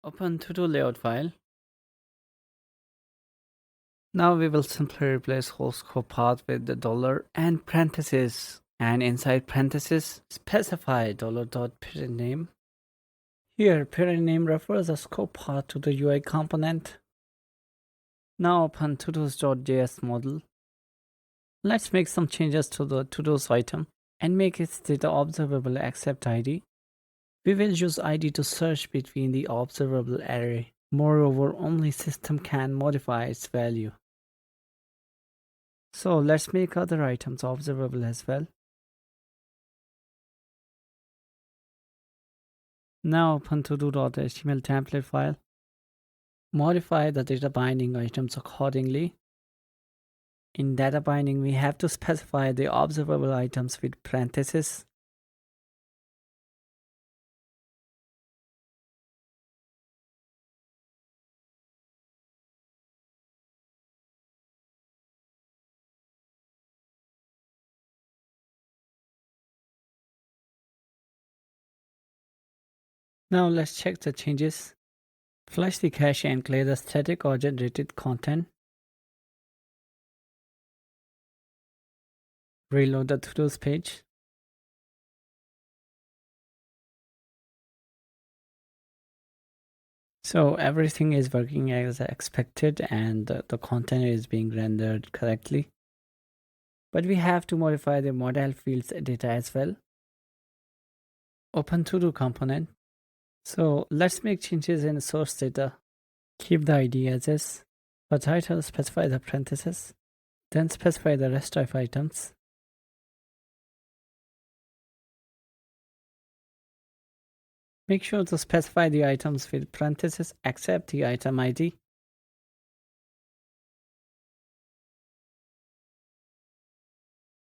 Open to-do layout file. Now we will simply replace whole scope path with the dollar and parentheses, and inside parentheses specify $parent name. Here parent name refers the scope path to the UI component. Now open todos.js model. Let's make some changes to the todos item and make its data observable except ID. We will use ID to search between the observable array. Moreover, only system can modify its value. So let's make other items observable as well. Now open todo.html template file. Modify the data binding items accordingly. In data binding, we have to specify the observable items with parentheses. Now let's check the changes. Flush the cache and clear the static or generated content. Reload the todos page. So everything is working as expected and the content is being rendered correctly. But we have to modify the model fields data as well. Open todo component. So let's make changes in source data. Keep the ID as is. For title, specify the parentheses. Then specify the rest of items. Make sure to specify the items with parentheses except the item ID.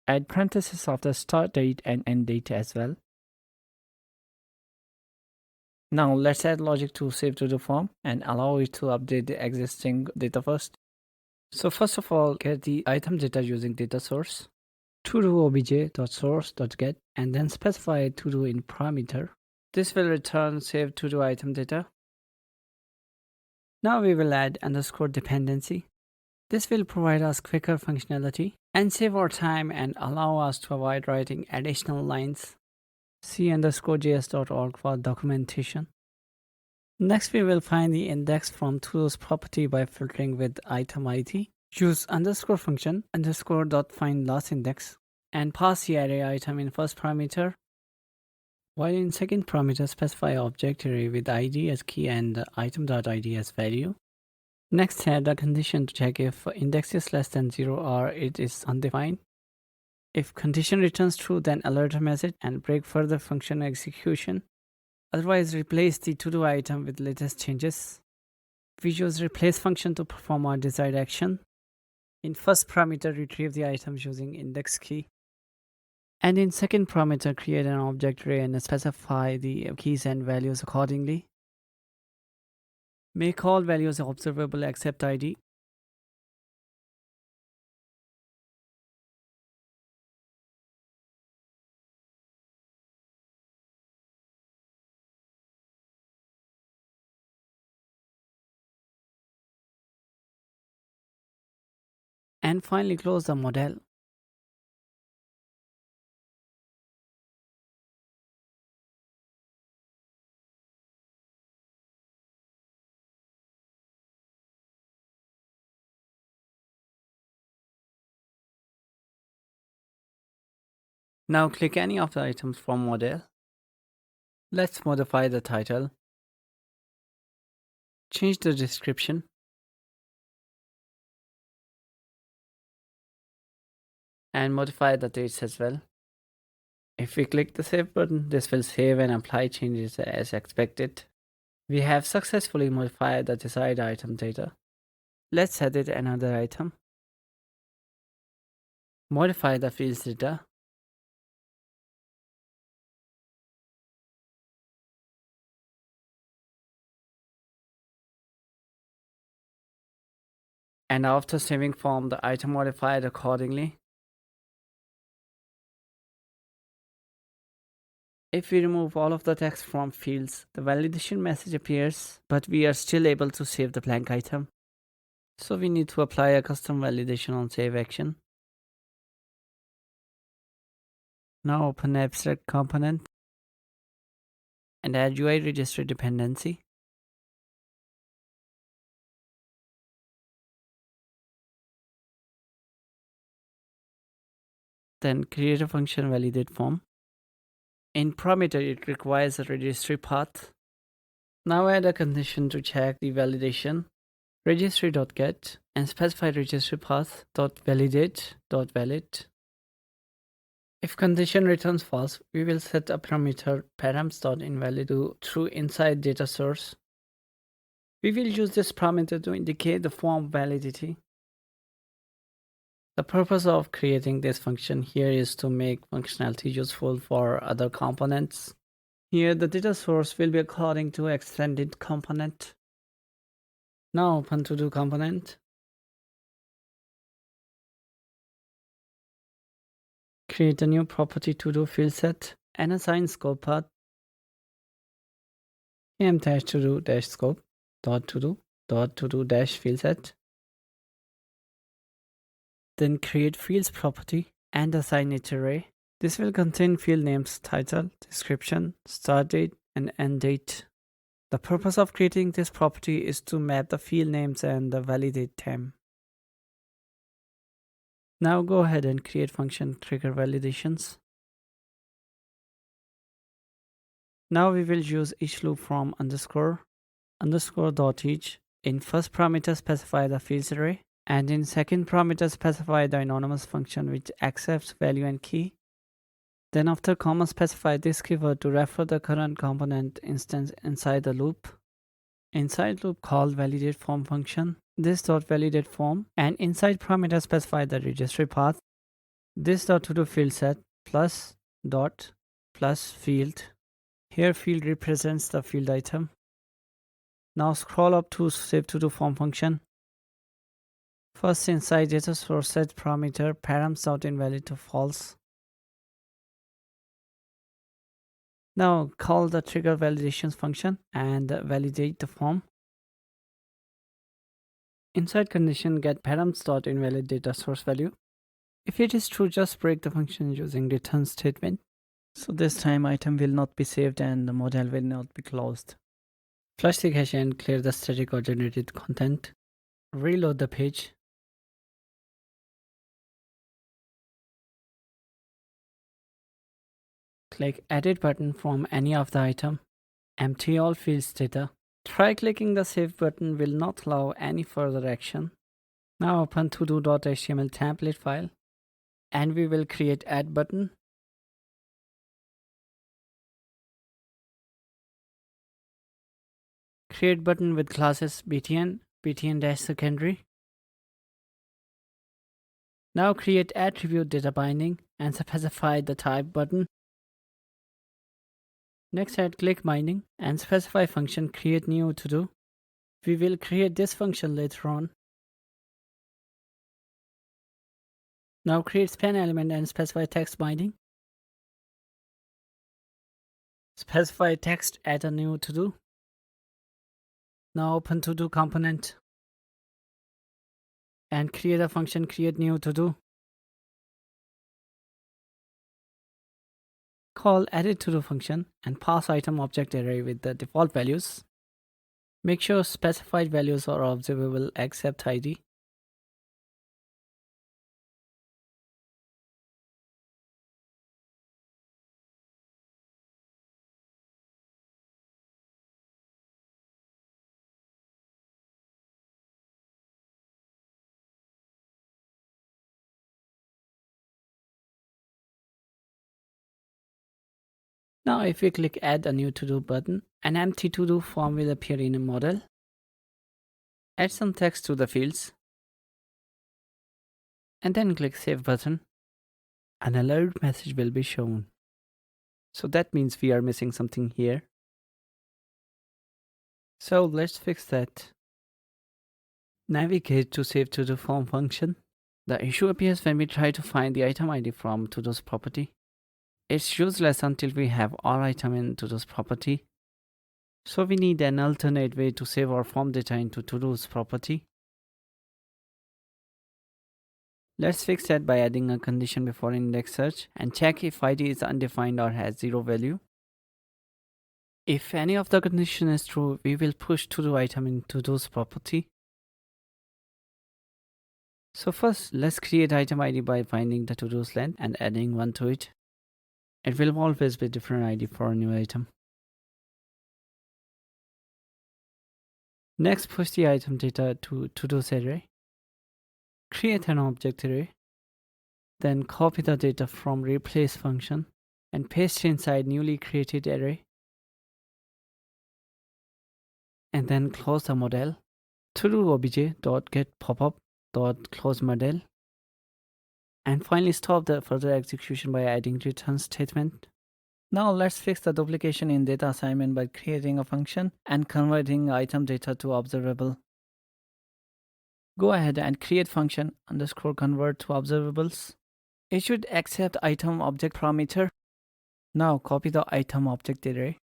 Add parentheses of the start date and end date as well. Now let's add logic to save to the form and allow it to update the existing data first. So first of all, get the item data using data source. todo obj.source.get and then specify todo in parameter. This will return saved todo item data. Now we will add underscore dependency. This will provide us quicker functionality and save our time and allow us to avoid writing additional lines. see_js.org for documentation. Next, we will find the index from todos property by filtering with item ID. Use underscore function underscore.find last index and pass the array item in first parameter. While in second parameter, specify object array with ID as key and item.id as value. Next, add a condition to check if index is less than 0 or it is undefined. If condition returns true, then alert a message and break further function execution. Otherwise, replace the todo item with latest changes. We use replace function to perform our desired action. In first parameter, retrieve the items using index key. And in second parameter, create an object array and specify the keys and values accordingly. Make all values observable except ID. And finally, close the model. Now click any of the items from model. Let's modify the title. Change the description. And modify the dates as well. If we click the save button, this will save and apply changes as expected. We have successfully modified the desired item data. Let's edit another item. Modify the fields data. And after saving form, the item modified accordingly. If we remove all of the text from fields, the validation message appears, but we are still able to save the blank item. So we need to apply a custom validation on save action. Now open abstract component and add UI registry dependency. Then create a function validate form. In parameter, it requires a registry path. Now add a condition to check the validation. Registry.get and specify registry path .validate.valid. If condition returns false, we will set a parameter params.invalid to true inside data source. We will use this parameter to indicate the form validity. The purpose of creating this function here is to make functionality useful for other components. Here the data source will be according to extended component. Now open to-do component. Create a new property to-do field set and assign scope path m-to-do-scope.to-do.to-do-field set. Then create fields property and assign it array. This will contain field names, title, description, start date, and end date. The purpose of creating this property is to map the field names and the validate time. Now go ahead and create function trigger validations. Now we will use each loop from __.each. In first parameter specify the fields array, and in second parameter specify the anonymous function which accepts value and key. Then after comma specify this keyword to refer the current component instance inside the loop. Inside loop call validate form function, this dot validate form, and inside parameter specify the registry path, this dot to do field set plus dot plus field. Here field represents the field item. Now scroll up to save to do form function. First inside data source set parameter params.invalid to false. Now call the trigger validations function and validate the form. Inside condition get params.invalid data source value. If it is true, just break the function using return statement. So this time item will not be saved and the model will not be closed. Flush the cache and clear the static or generated content. Reload the page. Click edit button from any of the item. Empty all fields data. Try clicking the save button will not allow any further action. Now open todo.html template file and we will create add button. Create button with classes btn, btn-secondary. Now create attribute data binding and specify the type button. Next add click binding and specify function create new to do. We will create this function later on. Now create span element and specify text binding. Specify text add a new to do. Now open to do component and create a function create new to do. Call edit to do function and pass item object array with the default values. Make sure specified values are observable except ID. Now if we click add a new to do button, an empty to do form will appear in a model. Add some text to the fields and then click save button. An alert message will be shown. So that means we are missing something here. So let's fix that. Navigate to save to do form function. The issue appears when we try to find the item ID from todos property. It's useless until we have all item in todos property. So we need an alternate way to save our form data into todos property. Let's fix that by adding a condition before index search and check if ID is undefined or has 0 value. If any of the condition is true, we will push todo item in todos property. So first, let's create item ID by finding the todos length and adding 1 to it. It will always be different ID for a new item. Next, push the item data to todos array. Create an object array. Then copy the data from replace function and paste inside newly created array. And then close the model. Todo obj.getPopup.close model. And finally stop the further execution by adding return statement. Now let's fix the duplication in data assignment by creating a function and converting item data to observable. Go ahead and create function underscore convert to observables. It should accept item object parameter. Now copy the item object array.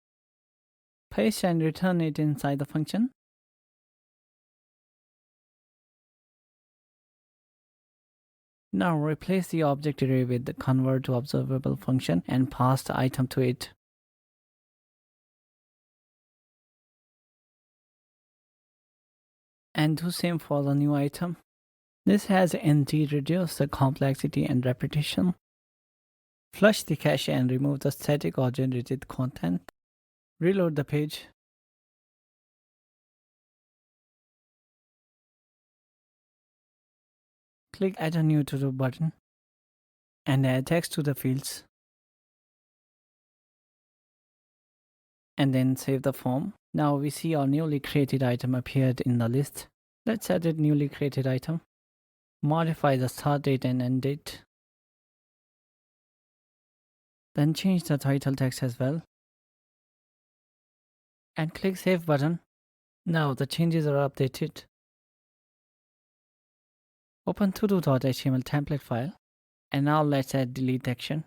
Paste and return it inside the function. Now replace the object array with the convert to observable function and pass the item to it. And do same for the new item. This has indeed reduced the complexity and repetition. Flush the cache and remove the static or generated content. Reload the page. Click Add a new to-do button and add text to the fields. And then save the form. Now we see our newly created item appeared in the list. Let's edit newly created item. Modify the start date and end date. Then change the title text as well. And click Save button. Now the changes are updated. Open todo.html template file. And now let's add delete action.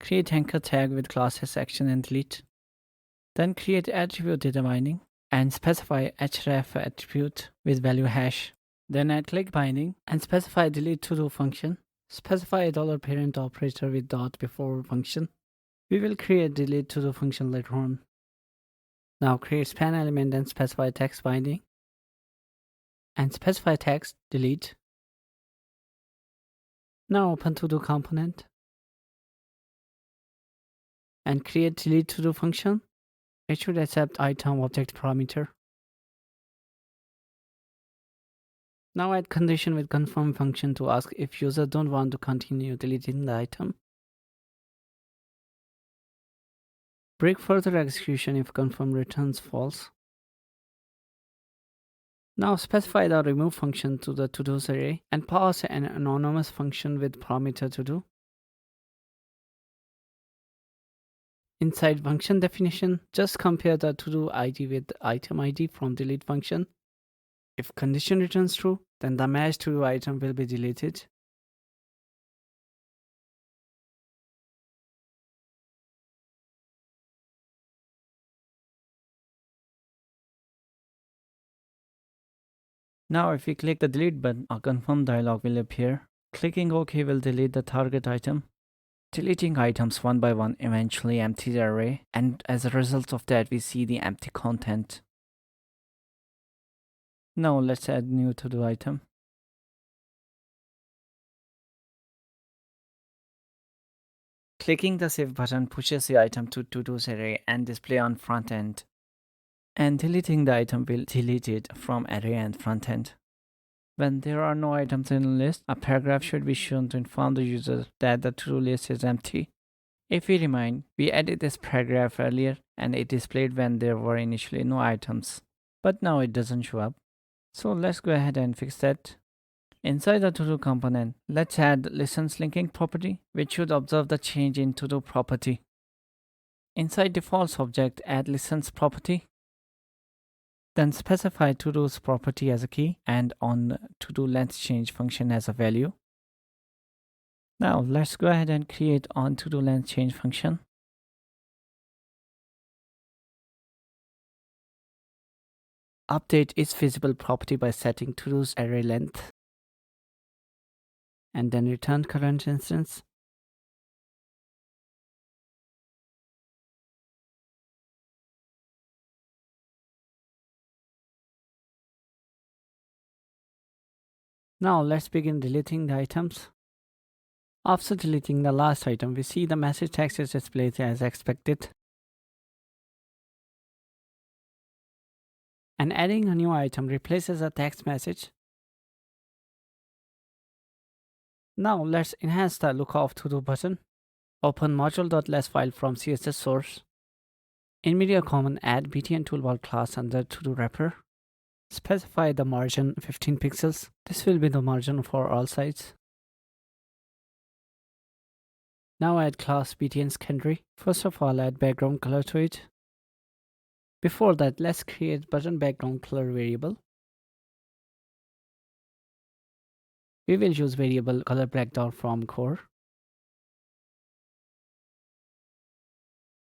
Create anchor tag with classes action and delete. Then create attribute data binding and specify href attribute with value hash. Then add click binding and specify delete todo function. Specify a $parent operator with dot before function. We will create delete todo function later on. Now create span element and specify text binding. And specify text delete. Now open todo component. And create delete todo function. It should accept item object parameter. Now add condition with confirm function to ask if user don't want to continue deleting the item. Break further execution if confirm returns false. Now specify the remove function to the todos array and pass an anonymous function with parameter todo. Inside function definition, just compare the todo ID with the item ID from delete function. If condition returns true, then the matched todo item will be deleted. Now if we click the delete button, a confirm dialog will appear. Clicking OK will delete the target item. Deleting items one by one eventually empties the array, and as a result of that we see the empty content. Now let's add new todo item. Clicking the save button pushes the item to todos array and display on front end. And deleting the item will delete it from array and front end. When there are no items in the list, a paragraph should be shown to inform the user that the to-do list is empty. If we remind, we added this paragraph earlier and it displayed when there were initially no items. But now it doesn't show up. So let's go ahead and fix that. Inside the to-do component, let's add listens linking property, which should observe the change in to-do property. Inside defaults object, add listens property. Then specify todos property as a key and on to-do length change function as a value. Now let's go ahead and create on to-do length change function. Update its visible property by setting to-do's array length and then return current instance. Now let's begin deleting the items. After deleting the last item, we see the message text is displayed as expected. And adding a new item replaces a text message. Now let's enhance the look of to-do button. Open module.less file from CSS source. In media common, add btn toolbar class under to-do wrapper. Specify the margin 15 pixels. This will be the margin for all sides. Now add class btn secondary. First of all, add background color to it. Before that, let's create button background color variable. We will use variable color breakdown from core.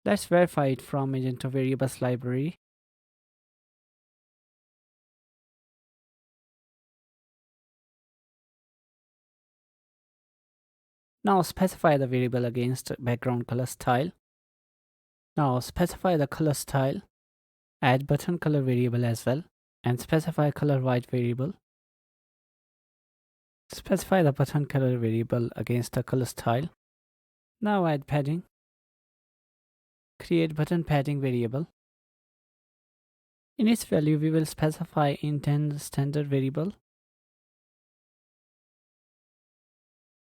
Let's verify it from Magento variables library. Now specify the variable against background color style. Now specify the color style. Add button color variable as well and specify color white variable. Specify the button color variable against the color style. Now add padding. Create button padding variable. In its value, we will specify intent standard variable.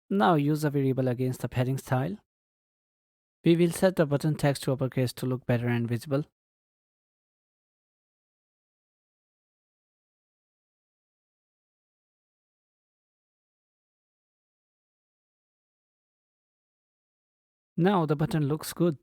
Now use the variable against the padding style. We will set the button text to uppercase to look better and visible. Now the button looks good.